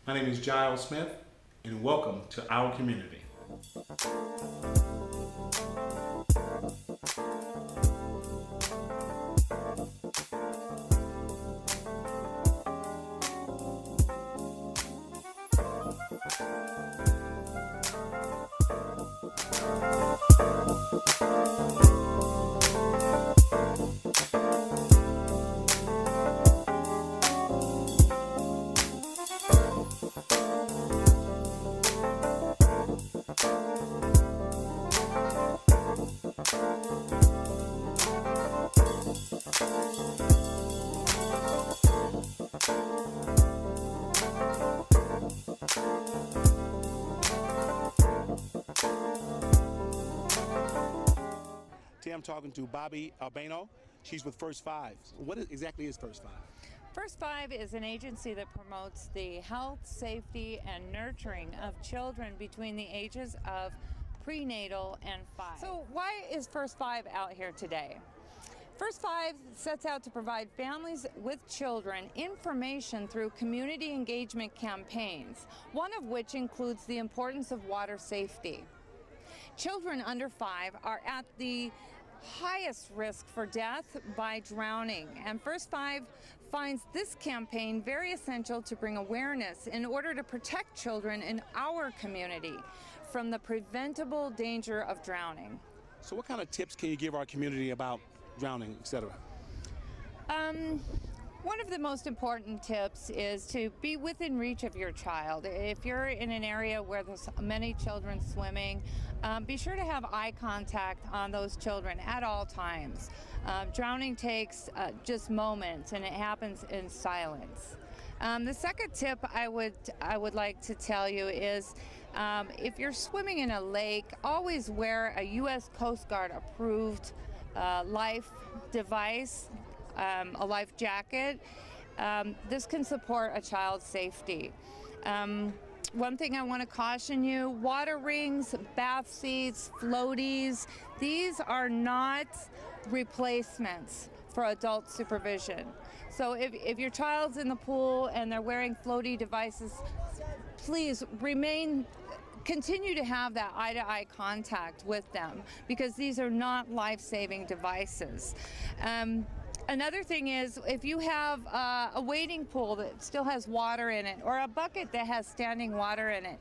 My name is Jiles Smith, and welcome to our community. Today I'm talking to Bobbi Albano. She's with First Five. What exactly is First Five? First Five is an agency that promotes the health, safety, and nurturing of children between the ages of prenatal and 5. So why is First Five out here today? First Five sets out to provide families with children information through community engagement campaigns, one of which includes the importance of water safety. Children under 5 are at the highest risk for death by drowning, and First Five finds this campaign very essential to bring awareness in order to protect children in our community from the preventable danger of drowning. So what kind of tips can you give our community about drowning, etc.? One of the most important tips is to be within reach of your child. If you're in an area where there's many children swimming, be sure to have eye contact on those children at all times. Drowning takes just moments, and it happens in silence. The second tip I would like to tell you is if you're swimming in a lake, always wear a U.S. Coast Guard approved life device, a life jacket. This can support a child's safety. One thing I want to caution you, water rings, bath seats, floaties, these are not replacements for adult supervision. So if your child's in the pool and they're wearing floaty devices, please continue to have that eye-to-eye contact with them, because these are not life-saving devices. Another thing is, if you have a wading pool that still has water in it, or a bucket that has standing water in it,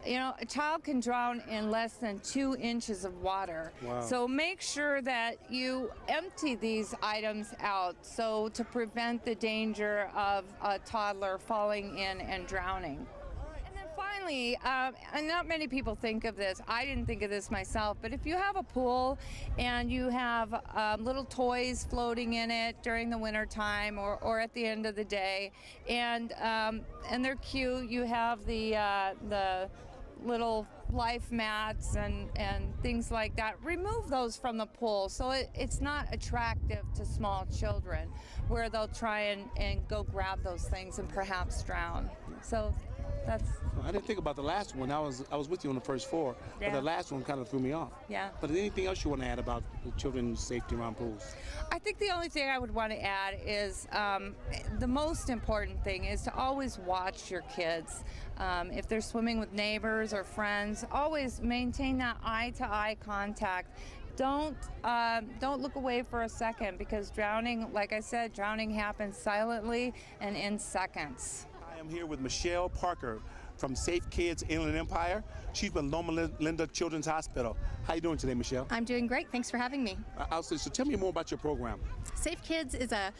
you know, a child can drown in less than 2 inches of water. Wow. So make sure that you empty these items out so to prevent the danger of a toddler falling in and drowning. Finally, and not many people think of this, I didn't think of this myself, but if you have a pool and you have little toys floating in it during the winter time or at the end of the day, and they're cute, you have the little life mats and things like that, remove those from the pool so it's not attractive to small children, where they'll try and go grab those things and perhaps drown. So that's... I didn't think about the last one. I was with you on the first 4, Yeah. but the last one kind of threw me off. Yeah. But anything else you want to add about children's safety around pools? I think the only thing I would want to add is the most important thing is to always watch your kids. If they're swimming with neighbors or friends, always maintain that eye-to-eye contact. Don't look away for a second, because drowning, like I said, drowning happens silently and in seconds. I am here with Michelle Parker from Safe Kids Inland Empire. She's with Loma Linda Children's Hospital. How you doing today, Michelle? I'm doing great. Thanks for having me. So tell me more about your program. Safe Kids is a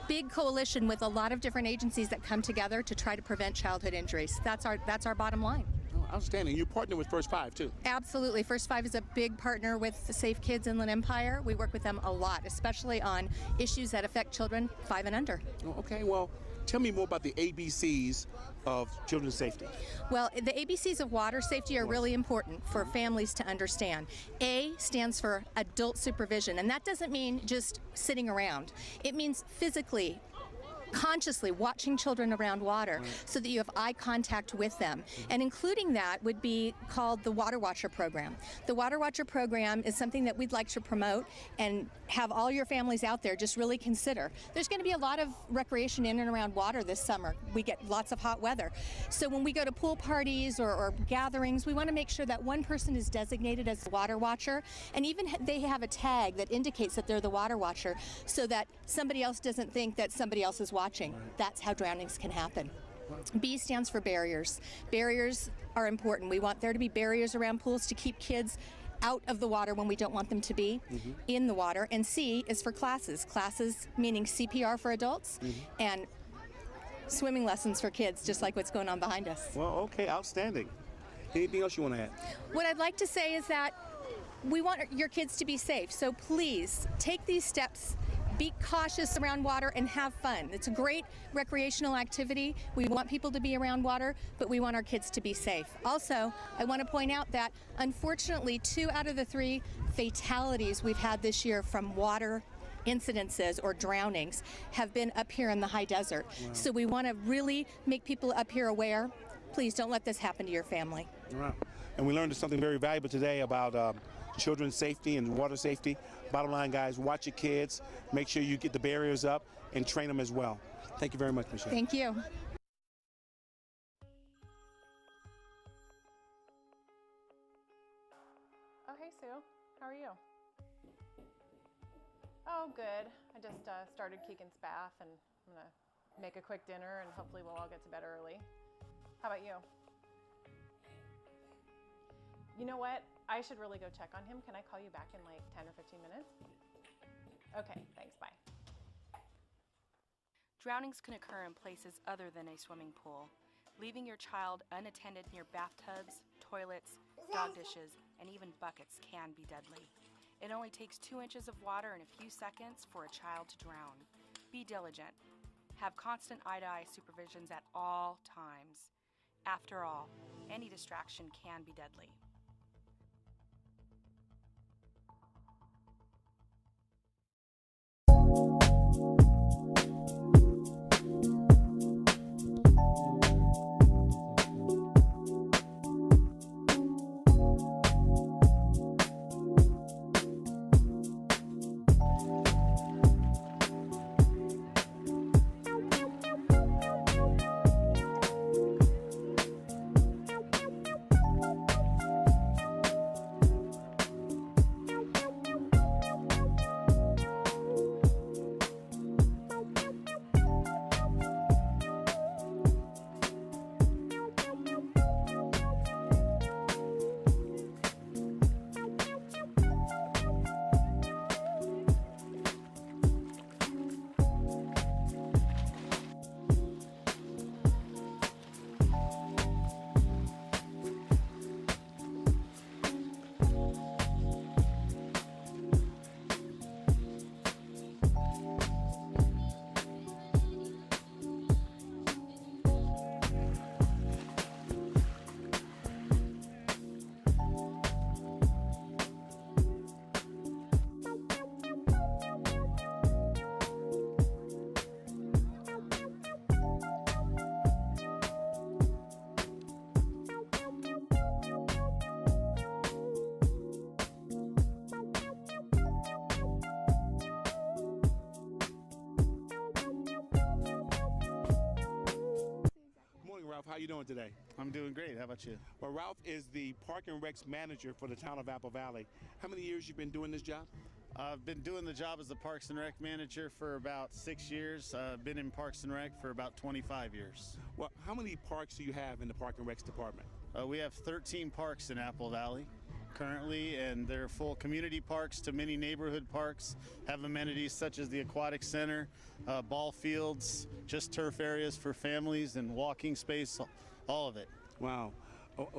big coalition with a lot of different agencies that come together to try to prevent childhood injuries. That's our bottom line. Outstanding. You partner with First Five, too. Absolutely. First Five is a big partner with Safe Kids Inland Empire. We work with them a lot, especially on issues that affect children 5 and under. Okay, well, tell me more about the ABCs of children's safety. Well, the ABCs of water safety are really important for families to understand. A stands for adult supervision, and that doesn't mean just sitting around. It means physically consciously watching children around water so that you have eye contact with them. And including that would be called the Water Watcher program. The Water Watcher program is something that we'd like to promote and have all your families out there just really consider. There's going to be a lot of recreation in and around water this summer. We get lots of hot weather. So when we go to pool parties or gatherings, we want to make sure that one person is designated as the Water Watcher, and even they have a tag that indicates that they're the Water Watcher so that somebody else doesn't think that somebody else is watching. That's how drownings can happen. B stands for barriers. Barriers are important. We want there to be barriers around pools to keep kids out of the water when we don't want them to be in the water. And C is for classes. Classes meaning CPR for adults and swimming lessons for kids, just like what's going on behind us. Well, okay, outstanding. Anything else you want to add? What I'd like to say is that we want your kids to be safe, so please take these steps. Be cautious around water and have fun. It's a great recreational activity. We want people to be around water, but we want our kids to be safe. Also, I want to point out that unfortunately 2 out of the 3 fatalities we've had this year from water incidences or drownings have been up here in the high desert. Wow. So we want to really make people up here aware. Please don't let this happen to your family. Wow. And we learned something very valuable today about children's safety and water safety. Bottom line, guys, watch your kids. Make sure you get the barriers up and train them as well. Thank you very much, Michelle. Thank you. Oh, hey, Sue. How are you? Oh, good. I just started Keegan's bath, and I'm going to make a quick dinner, and hopefully we'll all get to bed early. How about you? You know what? I should really go check on him. Can I call you back in like 10 or 15 minutes? Okay, thanks, bye. Drownings can occur in places other than a swimming pool. Leaving your child unattended near bathtubs, toilets, dog dishes, and even buckets can be deadly. It only takes 2 inches of water and a few seconds for a child to drown. Be diligent. Have constant eye-to-eye supervisions at all times. After all, any distraction can be deadly. Ralph, how you doing today? I'm doing great. How about you? Well, Ralph is the Park and Recs manager for the town of Apple Valley. How many years you been doing this job? I've been doing the job as the Parks and Rec manager for about 6 years. I've been in Parks and Rec for about 25 years. Well, how many parks do you have in the Park and Recs department? We have 13 parks in Apple Valley currently, and they're full community parks to many neighborhood parks, have amenities such as the aquatic center, ball fields, just turf areas for families and walking space, all of it. Wow.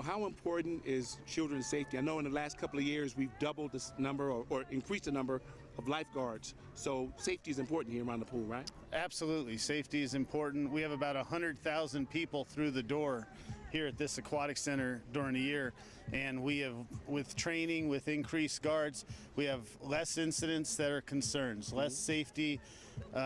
How important is children's safety? I know in the last couple of years we've doubled this number or increased the number of lifeguards. So safety is important here around the pool, right? Absolutely. Safety is important. We have about 100,000 people through the door here at this aquatic center during the year, and we have, with training, with increased guards, we have less incidents that are concerns, less safety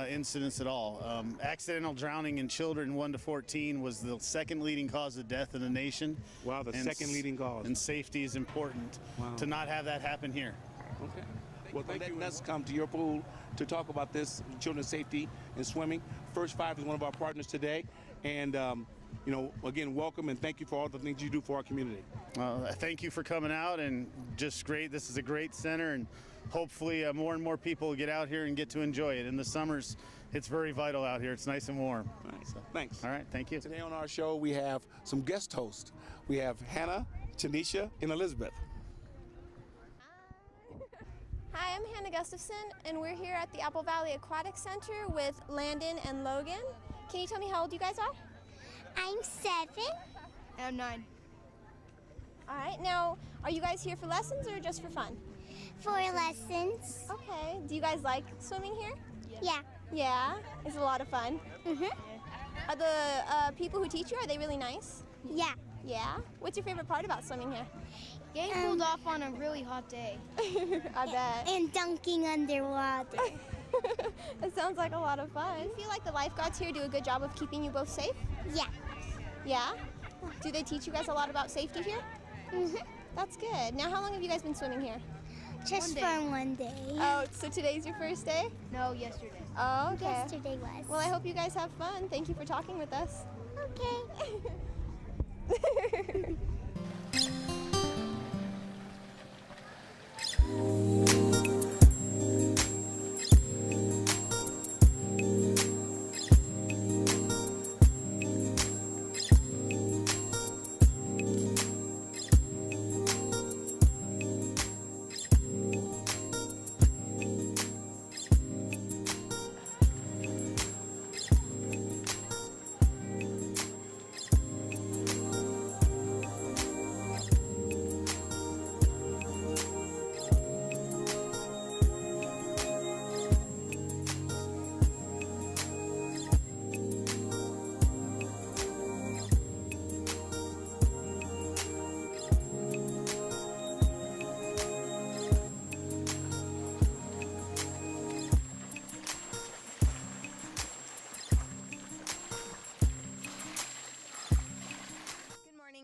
incidents at all. Accidental drowning in children 1 to 14 was the second leading cause of death in the nation. Wow, the second leading cause. And safety is important to not have that happen here. Okay. Well, thank you. Let's come to your pool to talk about this, children's safety and swimming. First Five is one of our partners today, and you know, again, welcome and thank you for all the things you do for our community. Thank you for coming out, and just great. This is a great center, and hopefully more and more people will get out here and get to enjoy it. In the summers, it's very vital out here. It's nice and warm. All right. So, thanks. All right, thank you. Today on our show, we have some guest hosts. We have Hanna, Tanisha, and Elizabeth. Hi, I'm Hanna Gustafson, and we're here at the Apple Valley Aquatic Center with Landon and Logan. Can you tell me how old you guys are? I'm 7. I'm 9. All right, now, are you guys here for lessons or just for fun? For lessons. Okay, do you guys like swimming here? Yeah. Yeah? It's a lot of fun. Mhm. Are the people who teach you, are they really nice? Yeah. Yeah? What's your favorite part about swimming here? Getting cooled off on a really hot day. I bet. And dunking underwater. It sounds like a lot of fun. Do you feel like the lifeguards here do a good job of keeping you both safe? Yeah. Yeah? Do they teach you guys a lot about safety here? Mhm. That's good. Now, how long have you guys been swimming here? Just for one day. Oh, so today's your first day? No, yesterday. Oh, okay. Yesterday was. Well, I hope you guys have fun. Thank you for talking with us. Okay.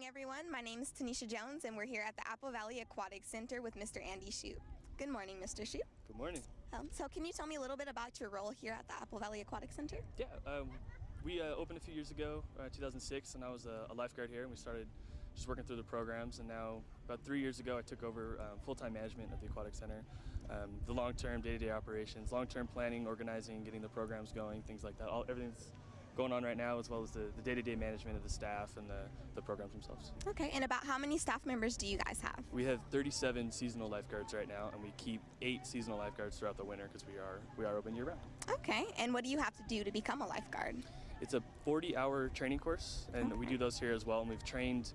Everyone, my name is Tanisha Jones, and we're here at the Apple Valley Aquatic Center with Mr. Andy Shoup. Good morning, Mr. Shoup. Good morning. So can you tell me a little bit about your role here at the Apple Valley Aquatic Center? Yeah, we opened a few years ago, 2006, and I was a lifeguard here, and we started just working through the programs, and now about 3 years ago I took over full-time management of the Aquatic Center, the long-term day-to-day operations, long-term planning, organizing, getting the programs going, things like that. Everything's going on right now, as well as the day-to-day management of the staff and the programs themselves. Okay, and about how many staff members do you guys have? We have 37 seasonal lifeguards right now, and we keep 8 seasonal lifeguards throughout the winter because we are open year-round. Okay, and what do you have to do to become a lifeguard? It's a 40-hour training course, and we do those here as well, and we've trained,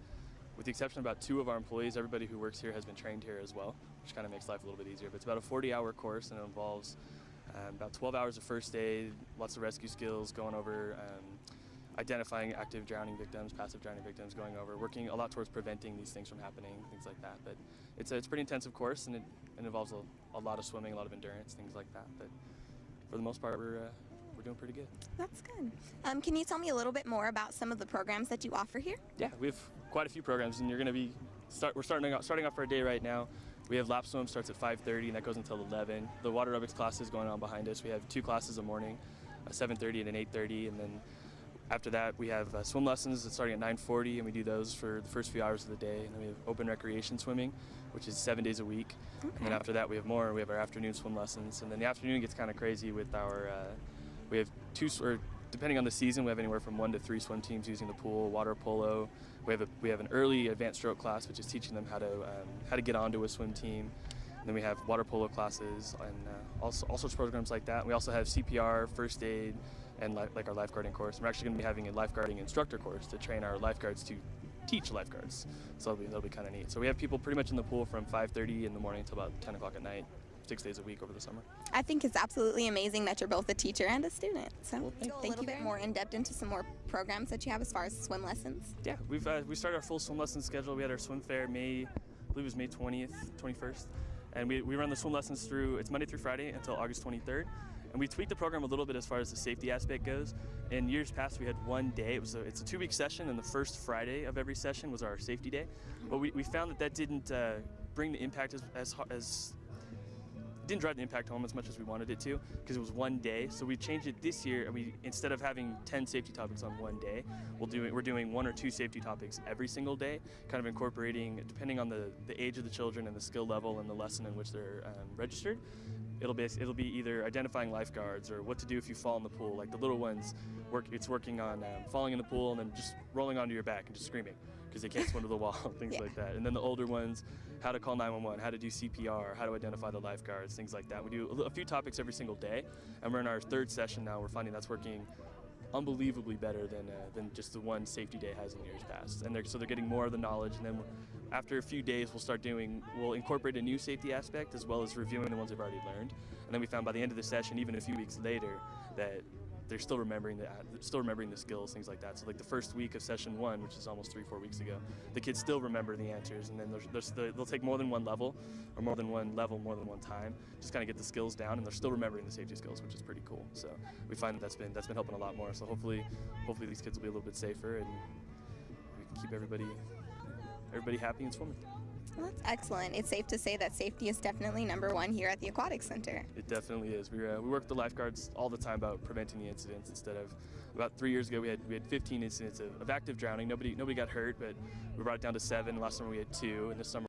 with the exception of about 2 of our employees, everybody who works here has been trained here as well, which kind of makes life a little bit easier. But it's about a 40-hour course, and it involves about 12 hours of first aid, lots of rescue skills, going over identifying active drowning victims, passive drowning victims, going over, working a lot towards preventing these things from happening, things like that. But it's a pretty intensive course, and it involves a lot of swimming, a lot of endurance, things like that. But for the most part, we're doing pretty good. That's good. Can you tell me a little bit more about some of the programs that you offer here? Yeah, we have quite a few programs, and you're going to be we're starting off our day right now. We have lap swim, starts at 5:30, and that goes until 11. The water aerobics class is going on behind us. We have 2 classes a morning, a 7:30 and an 8:30, and then after that we have swim lessons starting at 9:40, and we do those for the first few hours of the day. And then we have open recreation swimming, which is 7 days a week. Okay. And then after that we have more. We have our afternoon swim lessons, and then the afternoon gets kind of crazy with our we have 2, or depending on the season, we have anywhere from 1 to 3 swim teams using the pool, water polo. We have an early advanced stroke class, which is teaching them how to get onto a swim team. And then we have water polo classes and all sorts of programs like that. And we also have CPR, first aid, and like our lifeguarding course. And we're actually going to be having a lifeguarding instructor course to train our lifeguards to teach lifeguards. So that'll be kind of neat. So we have people pretty much in the pool from 5:30 in the morning until about 10 o'clock at night 6 days a week over the summer. I think it's absolutely amazing that you're both a teacher and a student. So Well, let's go a little bit more in depth into some more programs that you have as far as swim lessons. Yeah, we started our full swim lesson schedule. We had our swim fair I believe it was May 20th, 21st, and we run the swim lessons through, it's Monday through Friday until August 23rd. And we tweaked the program a little bit as far as the safety aspect goes. In years past, we had one day. It's a 2-week session, and the first Friday of every session was our safety day. But we found that didn't bring the impact as didn't drive the impact home as much as we wanted it to, because it was one day. So we changed it this year, and instead of having 10 safety topics on one day, we're doing 1 or 2 safety topics every single day, kind of incorporating, depending on the age of the children and the skill level and the lesson in which they're registered. It'll be either identifying lifeguards or what to do if you fall in the pool. Like the little ones, it's working on falling in the pool and then just rolling onto your back and just screaming because they can't swim to the wall, things like that. And then the older ones, how to call 911, how to do CPR, how to identify the lifeguards, things like that. We do a few topics every single day, and we're in our 3rd session now. We're finding that's working unbelievably better than just the one safety day has in years past. And so they're getting more of the knowledge, and then after a few days we'll incorporate a new safety aspect as well as reviewing the ones they've already learned. And then we found by the end of the session, even a few weeks later, that they're still remembering the skills, things like that. So like the first week of session 1, which is almost 3-4 weeks ago, the kids still remember the answers, and then they'll take more than one level, or more than one time, just kind of get the skills down, and they're still remembering the safety skills, which is pretty cool. So we find that's been helping a lot more. So hopefully these kids will be a little bit safer, and we can keep everybody happy and swimming. Well, that's excellent. It's safe to say that safety is definitely #1 here at the Aquatic Center. It definitely is. We work with the lifeguards all the time about preventing the incidents. Instead of about 3 years ago, we had 15 incidents of active drowning. Nobody got hurt, but we brought it down to 7. Last summer we had 2, and this summer